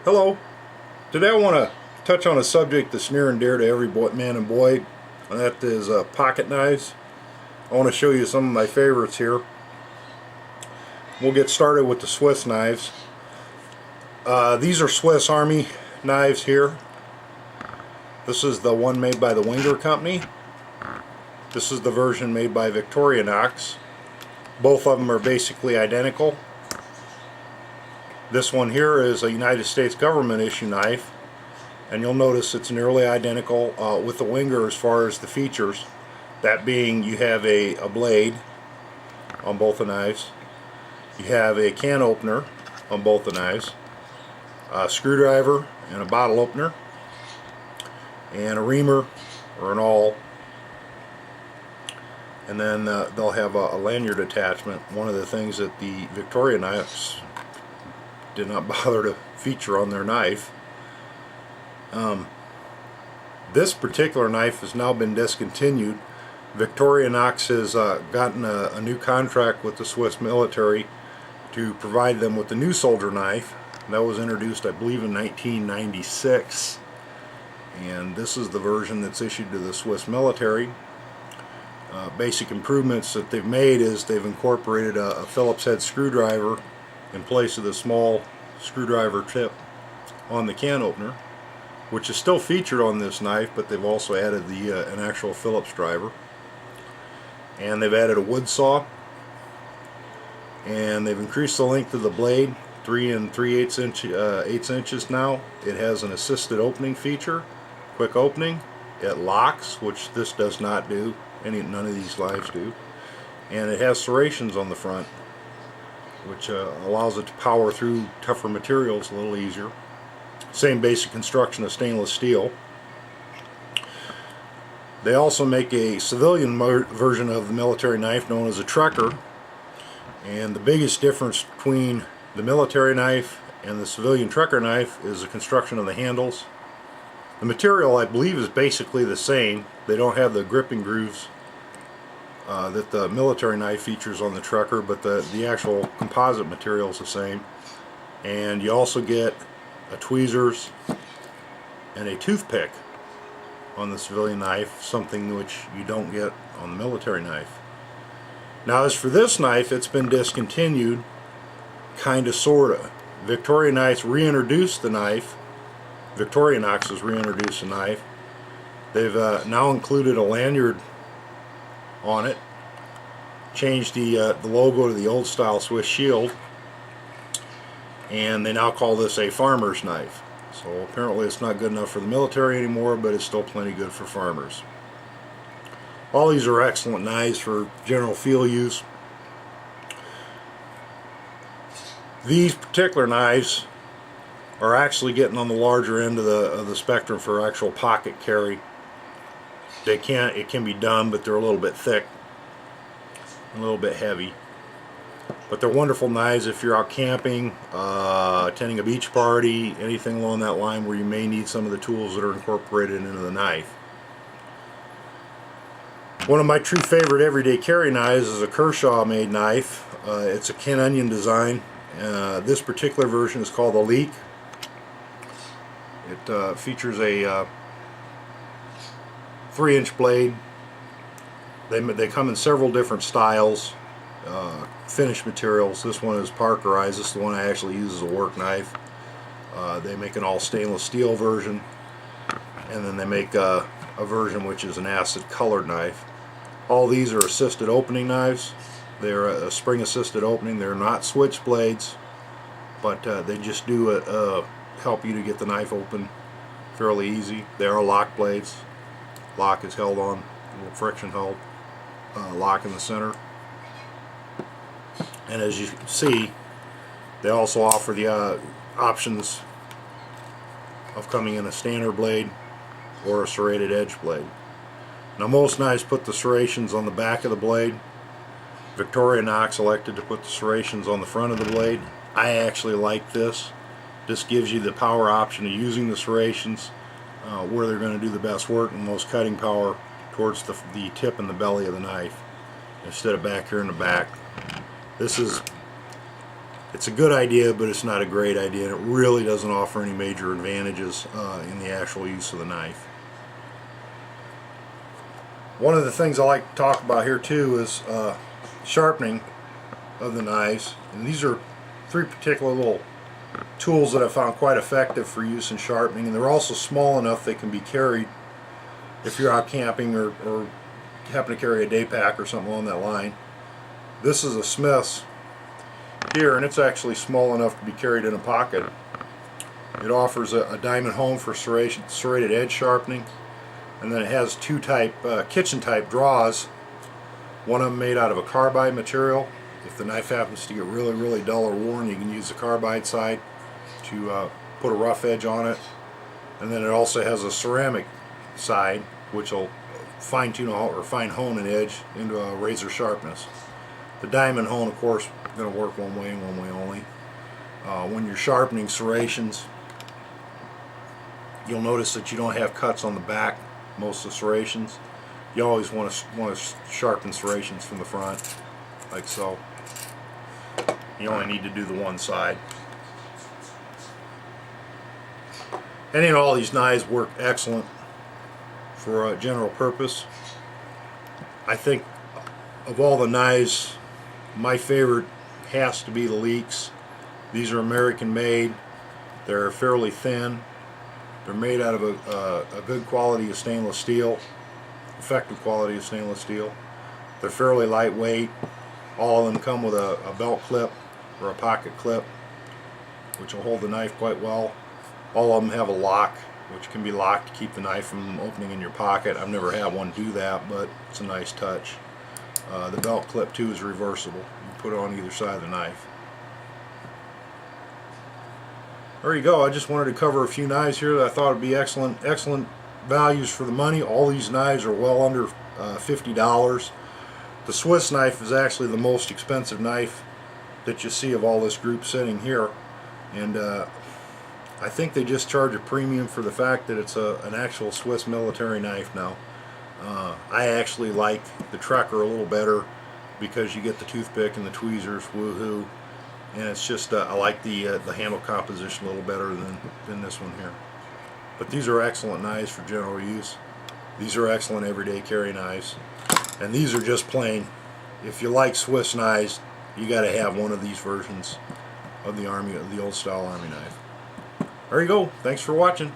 Hello. Today I want to touch on a subject that's near and dear to every man and boy, and that is pocket knives. I want to show you some of my favorites here. We'll get started with the Swiss knives. These are Swiss Army knives here. This is the one made by the Winger Company. This is the version made by Victorinox. Both of them are basically identical. This one here is a United States government issue knife, and you'll notice it's nearly identical with the Winger as far as the features. That being, you have a blade on both the knives, you have a can opener on both the knives, a screwdriver and a bottle opener, and a reamer or an awl, and then they'll have a lanyard attachment. One of the things that the Victorinox did not bother to feature on their knife. This particular knife has now been discontinued. Victorinox has gotten a new contract with the Swiss military to provide them with the new soldier knife. That was introduced, I believe, in 1996, and this is the version that's issued to the Swiss military. Basic improvements that they've made is they've incorporated a Phillips head screwdriver in place of the small screwdriver tip on the can opener, which is still featured on this knife, but they've also added an actual Phillips driver. And they've added a wood saw, and they've increased the length of the blade 3 3/8 inches now. It has an assisted opening feature, quick opening. It locks, which this does not do. None of these knives do. And it has serrations on the front, which allows it to power through tougher materials a little easier. Same basic construction of stainless steel. They also make a civilian version of the military knife known as a trekker, and the biggest difference between the military knife and the civilian trekker knife is the construction of the handles. The material, I believe, is basically the same. They don't have the gripping grooves that the military knife features on the trekker, but the actual composite material is the same. And you also get a tweezers and a toothpick on the civilian knife, something which you don't get on the military knife. Now, as for this knife, it's been discontinued, kinda sorta. Victorinox reintroduced the knife. Victorinox has reintroduced the knife. They've now included a lanyard on it, changed the logo to the old style Swiss shield, and they now call this a farmer's knife. So apparently it's not good enough for the military anymore, but it's still plenty good for farmers. All these are excellent knives for general field use. These particular knives are actually getting on the larger end of the spectrum for actual pocket carry. It can be done, but they're a little bit thick, a little bit heavy. But they're wonderful knives if you're out camping, attending a beach party, anything along that line where you may need some of the tools that are incorporated into the knife. One of my true favorite everyday carry knives is a Kershaw made knife. It's a kin onion design. This particular version is called the Leeks. It features a 3-inch blade. They come in several different styles, finished materials. This one is parkerized. This is the one I actually use as a work knife. They make an all stainless steel version, and then they make a version which is an acid colored knife. All these are assisted opening knives. They're a spring assisted opening. They're not switch blades, but they just do help you to get the knife open fairly easy. They are lock blades. Lock is held on, a little friction held lock in the center. And as you can see, they also offer the options of coming in a standard blade or a serrated edge blade. Now, most knives put the serrations on the back of the blade. Victorinox elected to put the serrations on the front of the blade. I actually like this. This gives you the power option of using the serrations where they're going to do the best work and most cutting power towards the tip and the belly of the knife, instead of back here in the back. This is It's a good idea, but it's not a great idea, and it really doesn't offer any major advantages in the actual use of the knife. One of the things I like to talk about here too is sharpening of the knives, and these are 3 particular little tools that I found quite effective for use in sharpening, and they're also small enough they can be carried if you're out camping or happen to carry a day pack or something along that line. This is a Smith's here, and it's actually small enough to be carried in a pocket. It offers a diamond hone for serrated edge sharpening, and then it has 2 kitchen type draws. One of them made out of a carbide material. If the knife happens to get really dull or worn, you can use the carbide side to put a rough edge on it. And then it also has a ceramic side, which will fine hone an edge into a razor sharpness. The diamond hone, of course, is going to work one way and one way only. When you're sharpening serrations, you'll notice that you don't have cuts on the back most of the serrations. You always want to sharpen serrations from the front, like so. You only need to do the one side. Any and all these knives work excellent for a general purpose. I think of all the knives, my favorite has to be the Leeks. These are American made. They're fairly thin. They're made out of a good quality of stainless steel, effective quality of stainless steel. They're fairly lightweight. All of them come with a belt clip or a pocket clip, which will hold the knife quite well. All of them have a lock, which can be locked to keep the knife from opening in your pocket. I've never had one do that, but it's a nice touch. The belt clip too is reversible. You put it on either side of the knife. There you go. I just wanted to cover a few knives here that I thought would be excellent values for the money. All these knives are well under $50. The Swiss knife is actually the most expensive knife that you see of all this group sitting here, and I think they just charge a premium for the fact that it's an actual Swiss military knife now. I actually like the Trucker a little better because you get the toothpick and the tweezers, woohoo, and it's just I like the handle composition a little better than this one here. But these are excellent knives for general use. These are excellent everyday carry knives, and these are just plain. If you like Swiss knives, you got to have one of these versions of the old style Army knife. There you go. Thanks for watching.